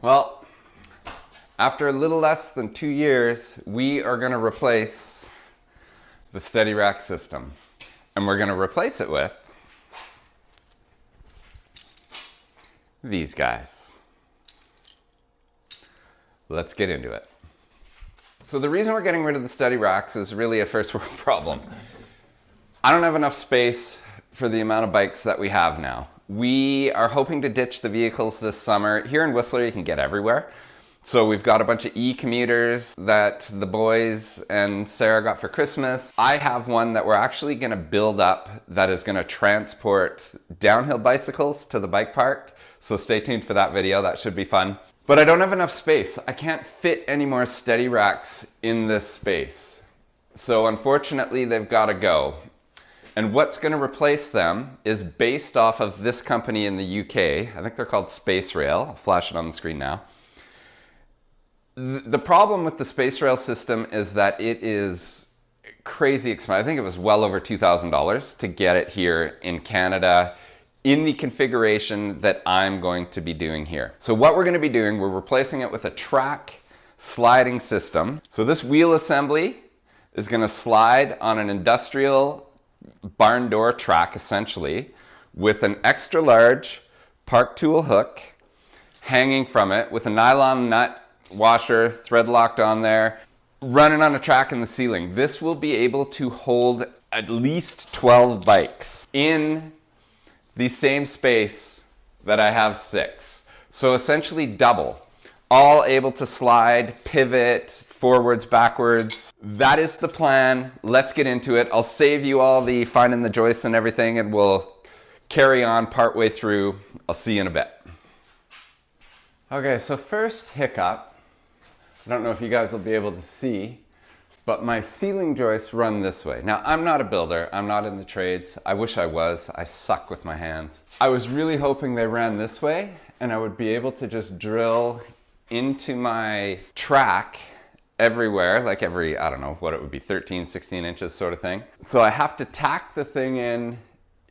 Well, after a little less than 2 years, we are going to replace the Steadyracks system. And we're going to replace it with these guys. Let's get into it. So the reason we're getting rid of the Steadyracks is really a first world problem. I don't have enough space for the amount of bikes that we have now. We are hoping to ditch the vehicles this summer. Here in Whistler, you can get everywhere. So we've got a bunch of e-commuters that the boys and Sarah got for Christmas. I have one that we're actually going to build up that is going to transport downhill bicycles to the bike park. So stay tuned for that video. That should be fun. But I don't have enough space. I can't fit any more Steadyracks in this space. So unfortunately, they've got to go. And what's going to replace them is based off of this company in the UK. I think they're called Space Rail. I'll flash it on the screen now. The problem with the Space Rail system is that it is crazy expensive. I think it was well over $2,000 to get it here in Canada in the configuration that I'm going to be doing here. So what we're going to be doing, we're replacing it with a track sliding system. So this wheel assembly is going to slide on an industrial barn door track essentially with an extra large park tool hook hanging from it with a nylon nut washer thread locked on there, running on a track in the ceiling. This will be able to hold at least 12 bikes in the same space that I have 6. So essentially double, all able to slide, pivot, forwards, backwards. That is the plan. Let's get into it. I'll save you all the finding the joists and everything, and we'll carry on partway through. I'll see you in a bit. Okay, so first hiccup. I don't know if you guys will be able to see, but my ceiling joists run this way. Now, I'm not a builder. I'm not in the trades. I wish I was. I suck with my hands. I was really hoping they ran this way, and I would be able to just drill into my track everywhere, like every, I don't know what it would be, 13, 16 inches sort of thing. So I have to tack the thing in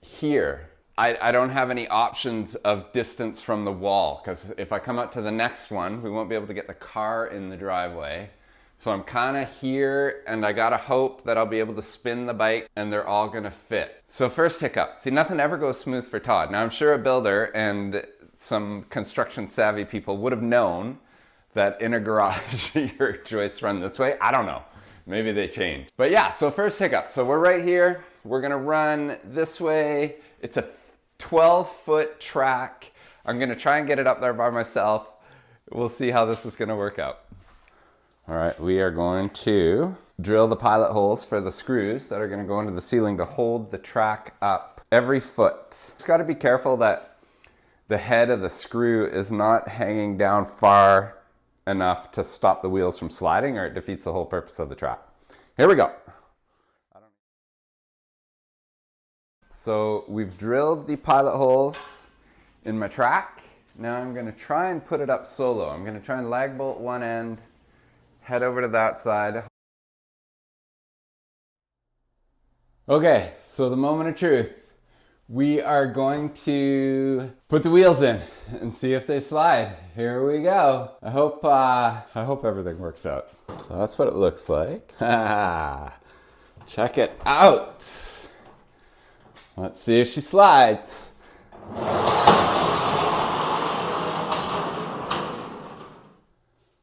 here. I don't have any options of distance from the wall, because if I come up to the next one, we won't be able to get the car in the driveway. So I'm kind of here, and I gotta hope that I'll be able to spin the bike and they're all gonna fit. So first hiccup. See, nothing ever goes smooth for Todd. Now I'm sure a builder and some construction savvy people would have known that in a garage your joists run this way. I don't know. Maybe they changed. But yeah, so first hiccup. So we're right here. We're gonna run this way. It's a 12-foot track. I'm gonna try and get it up there by myself. We'll see how this is gonna work out. All right, we are going to drill the pilot holes for the screws that are gonna go into the ceiling to hold the track up every foot. Just gotta be careful that the head of the screw is not hanging down far enough to stop the wheels from sliding, or it defeats the whole purpose of the track. Here we go. So we've drilled the pilot holes in my track. Now I'm going to try and put it up solo. I'm going to try and lag bolt one end, head over to that side. Okay, so the moment of truth. We are going to put the wheels in and see if they slide. Here we go. I hope everything works out. So that's what it looks like. Check it out. Let's see if she slides.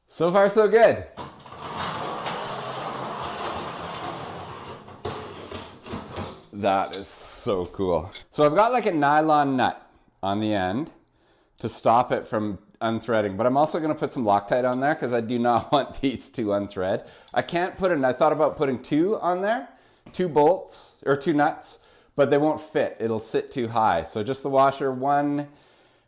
So far, so good. That is so cool. So I've got like a nylon nut on the end to stop it from unthreading, but I'm also going to put some Loctite on there because I do not want these to unthread. I can't put it, I thought about putting 2 on there, 2 bolts or 2 nuts, but they won't fit. It'll sit too high. So just the washer, 1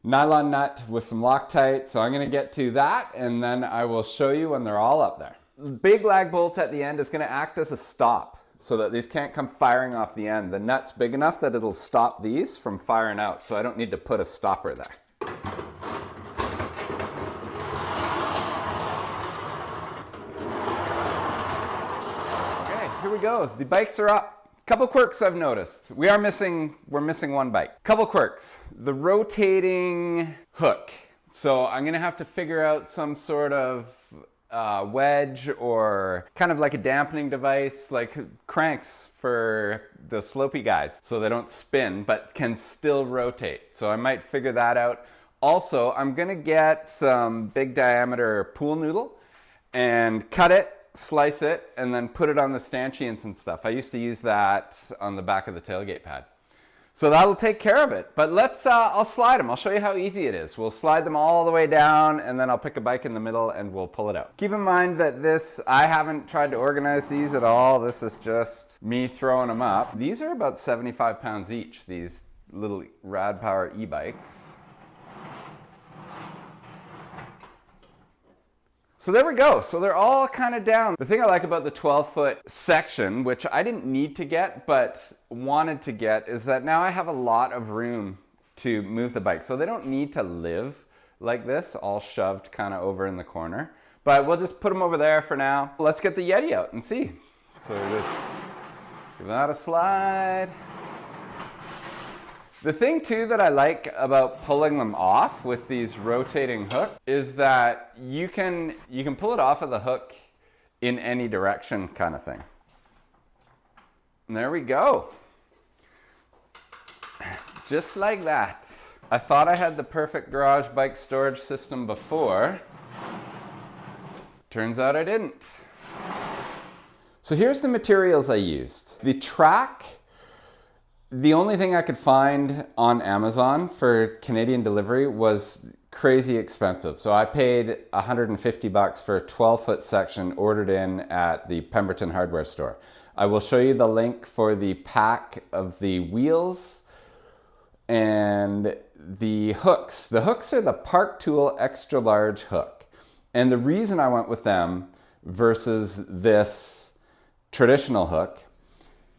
nylon nut with some Loctite. So I'm going to get to that, and then I will show you when they're all up there. The big lag bolt at the end is going to act as a stop so that these can't come firing off the end. The nut's big enough that it'll stop these from firing out, so I don't need to put a stopper there. Okay, here we go. The bikes are up. Couple quirks I've noticed. We're missing 1 bike. Couple quirks. The rotating hook So I'm gonna have to figure out some sort of wedge or kind of like a dampening device, like cranks for the slopey guys so they don't spin but can still rotate. So I might figure that out. Also, I'm gonna get some big diameter pool noodle and cut it, slice it, and then put it on the stanchions and stuff. I used to use that on the back of the tailgate pad. So that'll take care of it. But let's, I'll slide them. I'll show you how easy it is. We'll slide them all the way down, and then I'll pick a bike in the middle and we'll pull it out. Keep in mind that this, I haven't tried to organize these at all. This is just me throwing them up. These are about 75 pounds each, these little Rad Power e-bikes. So there we go. So they're all kind of down. The thing I like about the 12-foot section, which I didn't need to get, but wanted to get, is that now I have a lot of room to move the bike. So they don't need to live like this, all shoved kind of over in the corner. But we'll just put them over there for now. Let's get the Yeti out and see. So just give that a slide. The thing too that I like about pulling them off with these rotating hooks is that you can pull it off of the hook in any direction kind of thing. And there we go. Just like that. I thought I had the perfect garage bike storage system before. Turns out I didn't. So here's the materials I used. The track. The only thing I could find on Amazon for Canadian delivery was crazy expensive. So I paid $150 for a 12-foot section ordered in at the Pemberton hardware store. I will show you the link for the pack of the wheels and the hooks. The hooks are the Park Tool extra large hook. And the reason I went with them versus this traditional hook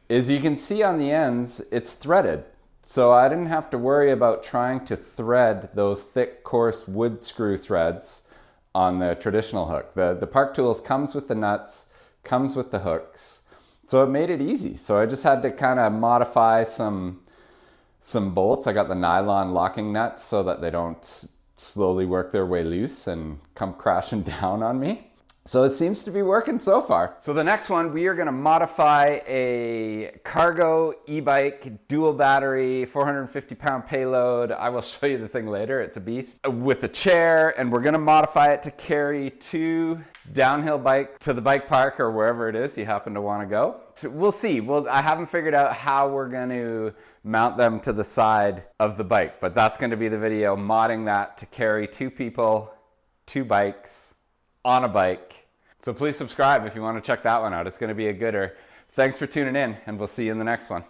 is you can see on the ends, it's threaded. So I didn't have to worry about trying to thread those thick, coarse wood screw threads on the traditional hook. The Park Tools comes with the nuts, comes with the hooks. So it made it easy. So I just had to kind of modify some bolts. I got the nylon locking nuts so that they don't slowly work their way loose and come crashing down on me. So it seems to be working so far. So the next one, we are gonna modify a cargo e-bike, dual battery, 450 pound payload. I will show you the thing later, it's a beast. With a chair, and we're gonna modify it to carry 2 downhill bikes to the bike park or wherever it is you happen to wanna go. So we'll see, I haven't figured out how we're gonna mount them to the side of the bike, but that's gonna be the video, modding that to carry 2 people, 2 bikes, on a bike. So please subscribe if you want to check that one out. It's going to be a gooder. Thanks for tuning in, and we'll see you in the next one.